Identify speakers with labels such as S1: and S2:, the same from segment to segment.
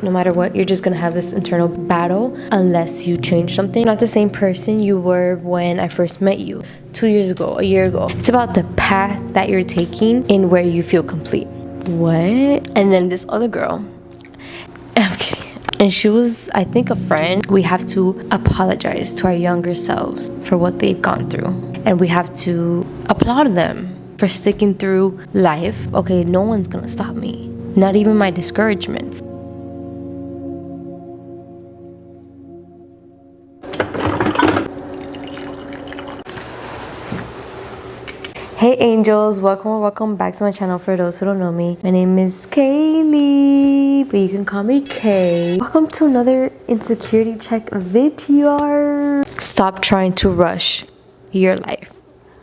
S1: No matter what, you're just gonna have this internal battle unless you change something. You're not the same person you were when I first met you 2 years ago, a year ago. It's about the path that you're taking in where you feel complete. What? And then this other girl, I'm kidding. And she was, I think, a friend. We have to apologize to our younger selves for what they've gone through. And we have to applaud them for sticking through life. Okay, no one's gonna stop me. Not even my discouragements. Hey angels, welcome back to my channel. For those who don't know me, my name is Kaylee, but you can call me Kay. Welcome to another Insecurity Check video. Stop trying to rush your life.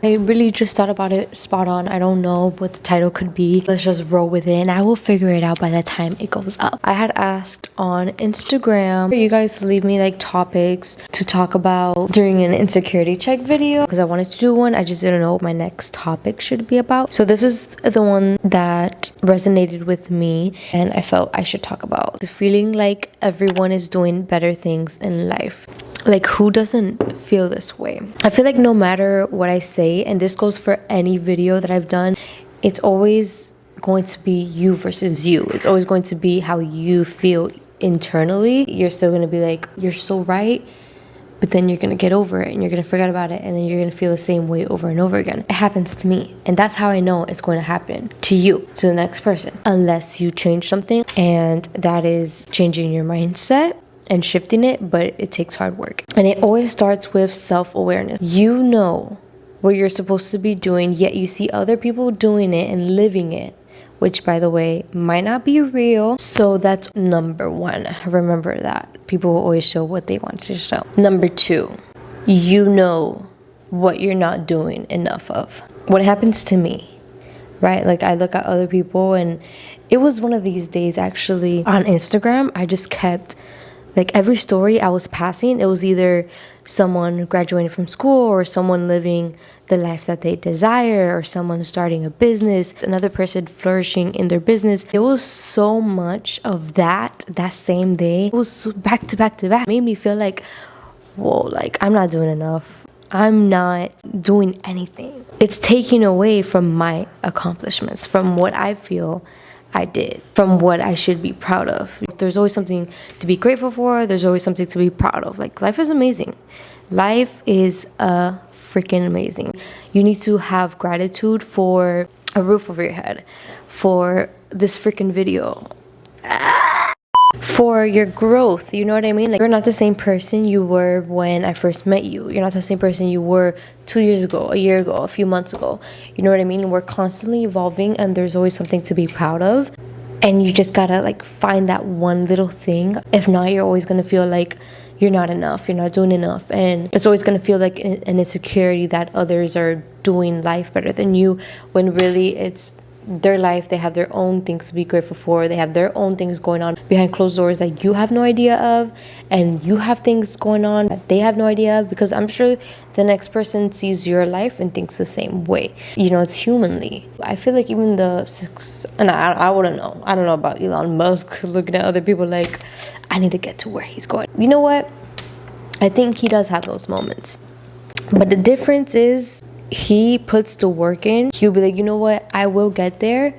S1: I really just thought about it spot on. I don't know what the title could be. Let's just roll with it and I will figure it out by the time it goes up. I had asked on Instagram for you guys to leave me like topics to talk about during an insecurity check video because I wanted to do one. I just didn't know what my next topic should be about. So this is the one that resonated with me and I felt I should talk about. The feeling like everyone is doing better things in life. Like, who doesn't feel this way? I feel like no matter what I say, and this goes for any video that I've done, it's always going to be you versus you. It's always going to be how you feel internally. You're still going to be like, you're so right, but then you're going to get over it and you're going to forget about it and then you're going to feel the same way over and over again. It happens to me. And that's how I know it's going to happen to you, to the next person, unless you change something. And that is changing your mindset and shifting it, but it takes hard work. And it always starts with self-awareness. You know what you're supposed to be doing, yet you see other people doing it and living it, which, by the way, might not be real. So that's number one. Remember that. People will always show what they want to show. Number two, you know what you're not doing enough of. What happens to me, right? Like, I look at other people, and it was one of these days actually on Instagram. I just kept, like, every story I was passing, it was either someone graduating from school or someone living the life that they desire or someone starting a business, another person flourishing in their business. It was so much of that same day. It was so back to back to back. It made me feel like, whoa, like, I'm not doing enough. I'm not doing anything. It's taking away from my accomplishments, from what I feel I did, from what I should be proud of. There's always something to be grateful for. There's always something to be proud of. Like, life is amazing. Life is freaking amazing. You need to have gratitude for a roof over your head, for this freaking video, for your growth. You know what I mean? Like, you're not the same person you were when I first met you. You're not the same person you were 2 years ago, a year ago, a few months ago. You know what I mean? We're constantly evolving and there's always something to be proud of. And you just gotta, like, find that one little thing. If not, you're always gonna feel like you're not enough, you're not doing enough. And it's always gonna feel like an insecurity that others are doing life better than you, when really it's their life. They have their own things to be grateful for. They have their own things going on behind closed doors that you have no idea of, and you have things going on that they have no idea of, because I'm sure the next person sees your life and thinks the same way. You know, it's humanly. I feel like even and I wouldn't know. I don't know about Elon Musk looking at other people like, I need to get to where he's going. You know what? I think he does have those moments. But the difference is, he puts the work in. He'll be like, you know what, I will get there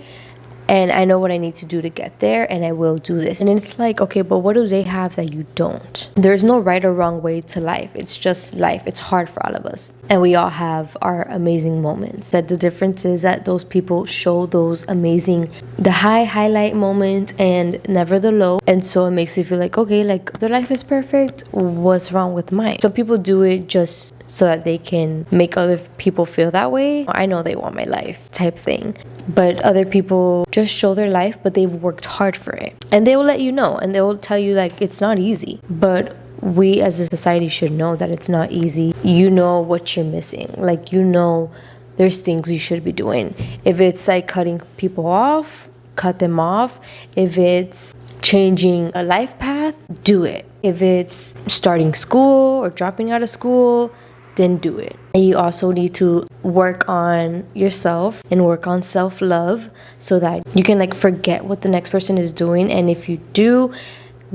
S1: and I know what I need to do to get there and I will do this. And it's like, okay, but what do they have that you don't? There's no right or wrong way to life. It's just life. It's hard for all of us. And we all have our amazing moments. That the difference is that those people show those amazing, the highlight moments and never the low. And so it makes you feel like, okay, like, their life is perfect. What's wrong with mine? Some people do it just so that they can make other people feel that way. I know they want my life type thing. But other people just show their life, but they've worked hard for it. And they will let you know, and they will tell you, like, it's not easy. But we as a society should know that it's not easy. You know what you're missing. Like, you know there's things you should be doing. If it's like cutting people off, cut them off. If it's changing a life path, do it. If it's starting school or dropping out of school, then do it. And you also need to work on yourself and work on self-love so that you can, like, forget what the next person is doing. And if you do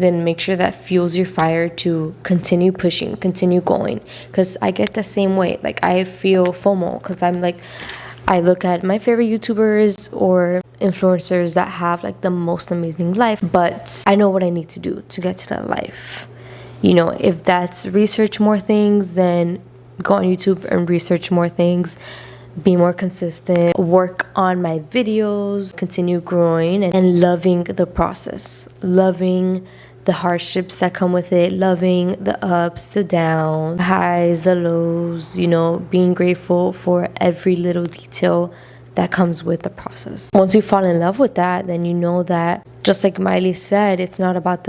S1: then make sure that fuels your fire to continue pushing, continue going. Because I get the same way. Like, I feel FOMO because I'm like, I look at my favorite YouTubers or influencers that have like the most amazing life, but I know what I need to do to get to that life. You know, if that's research more things, then go on YouTube and research more things. Be more consistent, work on my videos, continue growing and loving the process, loving the hardships that come with it, loving the ups, the downs, the highs, the lows, you know, being grateful for every little detail that comes with the process. Once you fall in love with that, then you know that, just like Miley said, it's not about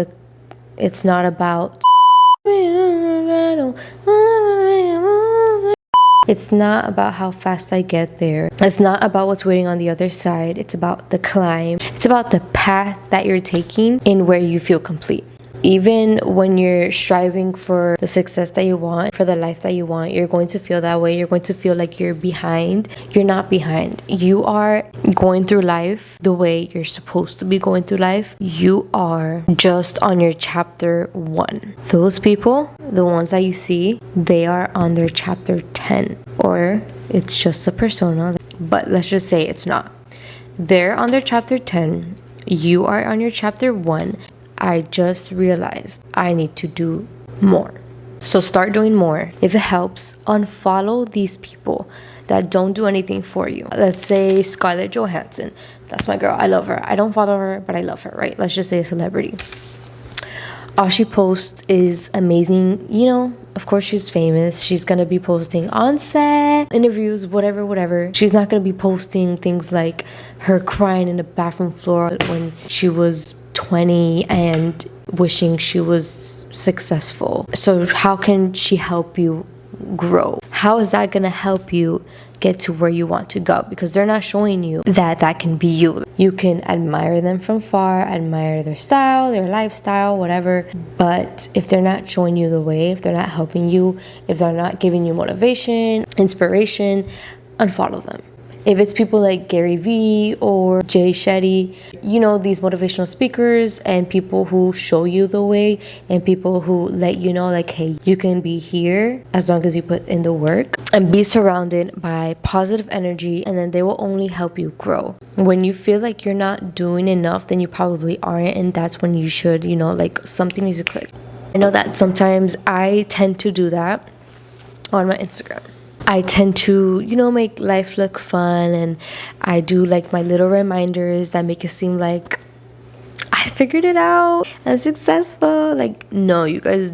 S1: it's not about how fast I get there. It's not about what's waiting on the other side. It's about the climb. It's about the path that you're taking in where you feel complete. Even when you're striving for the success that you want, for the life that you want, you're going to feel that way. You're going to feel like you're behind. You're not behind. You are going through life the way you're supposed to be going through life. You are just on your chapter 1. Those people, the ones that you see, they are on their chapter 10. Or it's just a persona. But let's just say it's not. They're on their chapter 10. You are on your chapter 1. I just realized I need to do more. So start doing more. If it helps, unfollow these people that don't do anything for you. Let's say Scarlett Johansson. That's my girl. I love her. I don't follow her, but I love her, right? Let's just say a celebrity. All she posts is amazing. You know, of course she's famous. She's going to be posting on set, interviews, whatever. She's not going to be posting things like her crying in the bathroom floor when she was 20 and wishing she was successful. So how can she help you grow? How is that going to help you get to where you want to go? Because they're not showing you that can be you. You can admire them from far, admire their style, their lifestyle, whatever. But if they're not showing you the way, if they're not helping you, if they're not giving you motivation, inspiration, unfollow them. If it's people like Gary Vee or Jay Shetty, you know, these motivational speakers and people who show you the way and people who let you know, like, hey, you can be here as long as you put in the work, and be surrounded by positive energy, and then they will only help you grow. When you feel like you're not doing enough, then you probably aren't, and that's when you should, you know, like, something needs to click. I know that sometimes I tend to do that on my Instagram. I tend to, you know, make life look fun, and I do like my little reminders that make it seem like I figured it out, I'm successful. Like, no, you guys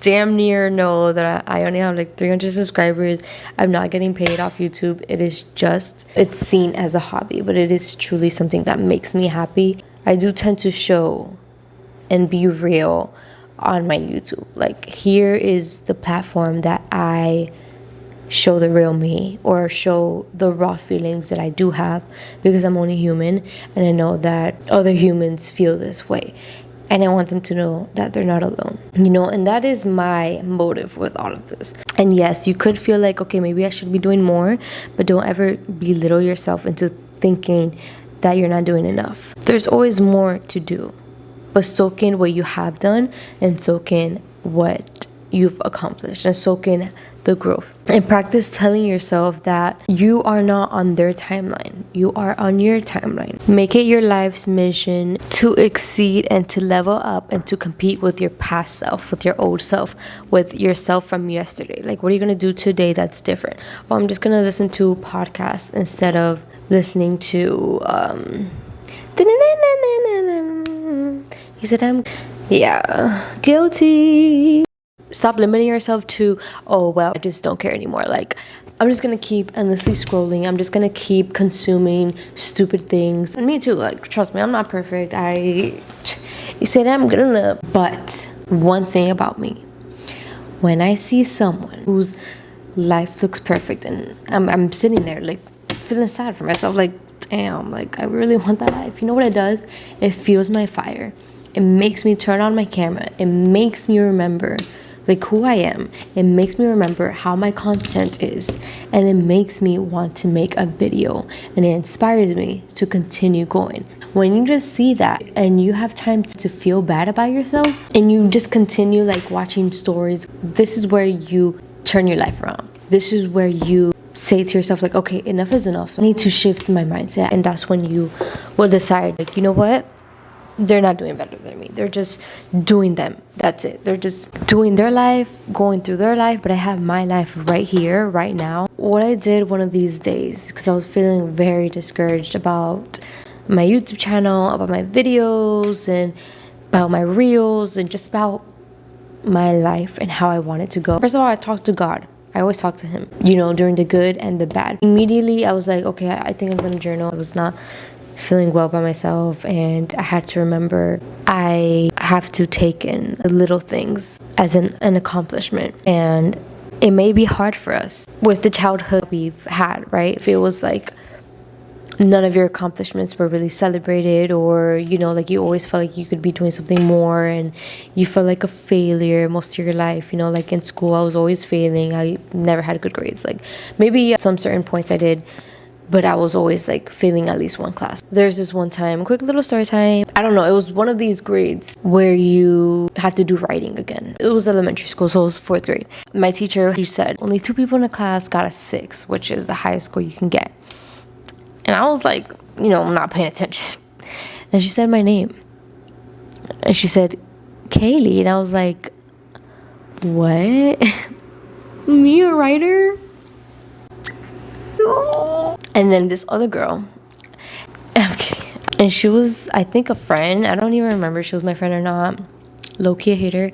S1: damn near know that I only have like 300 subscribers. I'm not getting paid off YouTube. It is just, it's seen as a hobby, but it is truly something that makes me happy. I do tend to show and be real on my YouTube. Like, here is the platform that I show the real me, or show the raw feelings that I do have, because I'm only human, and I know that other humans feel this way, and I want them to know that they're not alone, you know. And that is my motive with all of this. And yes, you could feel like, okay, maybe I should be doing more, but don't ever belittle yourself into thinking that you're not doing enough. There's always more to do, but soak in what you have done, and soak in what you've accomplished, and soak in the growth, and practice telling yourself that you are not on their timeline, you are on your timeline. Make it your life's mission to exceed and to level up and to compete with your past self, with your old self, with yourself from yesterday. Like, what are you gonna do today that's different? Well, I'm just gonna listen to podcasts instead of listening to you said I'm guilty. Stop limiting yourself to, oh, well, I just don't care anymore. Like, I'm just gonna keep endlessly scrolling. I'm just gonna keep consuming stupid things. And me too, like, trust me, I'm not perfect. You say that I'm good enough. But one thing about me, when I see someone whose life looks perfect, and I'm sitting there, like, feeling sad for myself, like, damn, like, I really want that life. You know what it does? It fuels my fire. It makes me turn on my camera. It makes me remember, like, who I am. It makes me remember how my content is, and it makes me want to make a video, and it inspires me to continue going. when you just see that and you have time to feel bad about yourself and you just continue like watching stories, this is where you turn your life around. This is where you say to yourself like, okay, enough is enough. I need to shift my mindset. And that's when you will decide like, you know what? They're not doing better than me. They're just doing them. That's it. They're just doing their life, going through their life, but I have my life right here, right now. What I did one of these days, because I was feeling very discouraged about my YouTube channel, about my videos, and about my reels, and just about my life and how I want it to go. First of all, I talked to God. I always talk to him, you know, during the good and the bad. Immediately, I was like, okay, I think I'm gonna journal. I was not feeling well by myself, and I had to remember I have to take in the little things as an accomplishment. And it may be hard for us with the childhood we've had, right? If it was like none of your accomplishments were really celebrated, or you know, like you always felt like you could be doing something more and you felt like a failure most of your life, you know, like in school I was always failing. I never had good grades. Like maybe at some certain points I did, but I was always like failing at least one class. There's this one time, quick little story time, I don't know, it was one of these grades where you have to do writing again. It was elementary school, so it was 4th grade. My teacher, she said only 2 people in the class got a 6, which is the highest score you can get. And I was like, you know, I'm not paying attention. And she said my name. And she said, Kaylee. And I was like, what? Me, a writer? And then this other girl, I'm kidding. And she was, I think, a friend. I don't even remember if she was my friend or not. Low-key a hater.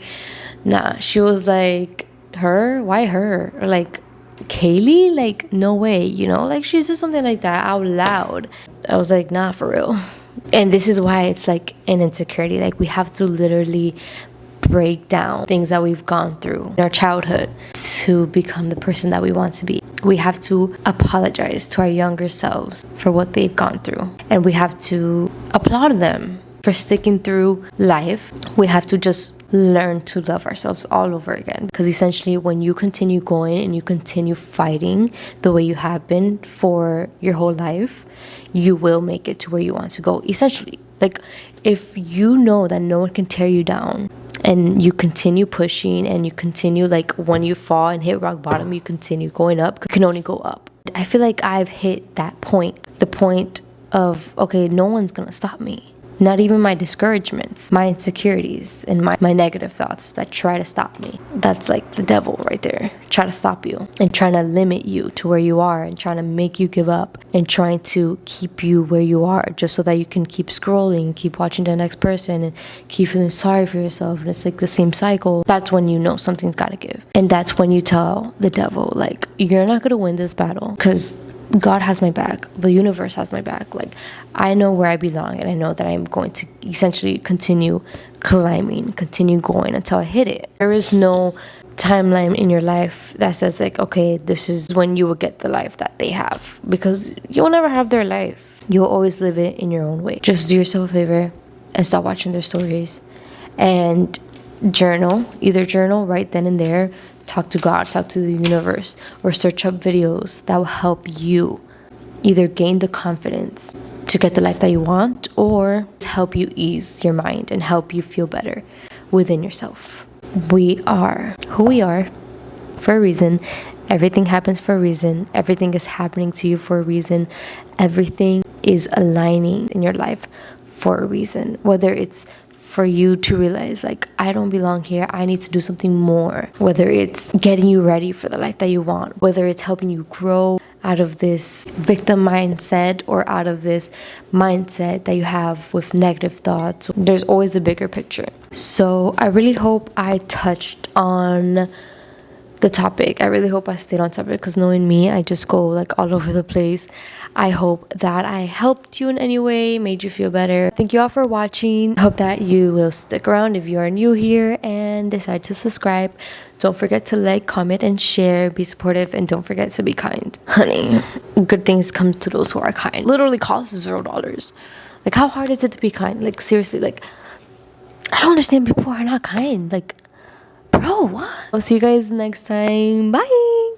S1: Nah, she was like, her? Why her? Or like, Kaylee? Like, no way, you know? Like, she said something like that out loud. I was like, nah, for real. And this is why it's like an insecurity. Like, we have to literally break down things that we've gone through in our childhood to become the person that we want to be. We have to apologize to our younger selves for what they've gone through. And we have to applaud them for sticking through life. We have to just learn to love ourselves all over again. Because essentially, when you continue going and you continue fighting the way you have been for your whole life, you will make it to where you want to go. Essentially, like if you know that no one can tear you down and you continue pushing and you continue, like when you fall and hit rock bottom, you continue going up, you can only go up. I feel like I've hit that point, the point of, okay, no one's gonna stop me. Not even my discouragements, my insecurities, and my negative thoughts that try to stop me. That's like the devil right there, trying to stop you and trying to limit you to where you are and trying to make you give up and trying to keep you where you are just so that you can keep scrolling, keep watching the next person and keep feeling sorry for yourself. And it's like the same cycle. That's when you know something's got to give. And that's when you tell the devil, like, you're not going to win this battle because God has my back. The universe has my back. Like, I know where I belong, and I know that I'm going to essentially continue climbing, continue going until I hit it. There is no timeline in your life that says like, okay, this is when you will get the life that they have, because you'll never have their life. You'll always live it in your own way. Just do yourself a favor and stop watching their stories and journal. Either journal right then and there, talk to God, talk to the universe, or search up videos that will help you either gain the confidence to get the life that you want or help you ease your mind and help you feel better within yourself. We are who we are for a reason. Everything happens for a reason. Everything is happening to you for a reason. Everything is aligning in your life for a reason. Whether it's for you to realize like, I don't belong here, I need to do something more. Whether it's getting you ready for the life that you want, whether it's helping you grow out of this victim mindset or out of this mindset that you have with negative thoughts. There's always a bigger picture. So I really hope I touched on the topic. I really hope I stayed on topic, because knowing me, I just go like all over the place. I hope that I helped you in any way, made you feel better. Thank you all for watching. Hope that you will stick around if you are new here and decide to subscribe. Don't forget to like, comment, and share. Be supportive, and don't forget to be kind. Honey, good things come to those who are kind. Literally costs $0. Like, how hard is it to be kind? Like, seriously, like, I don't understand people who are not kind. Like, bro, what? I'll see you guys next time. Bye.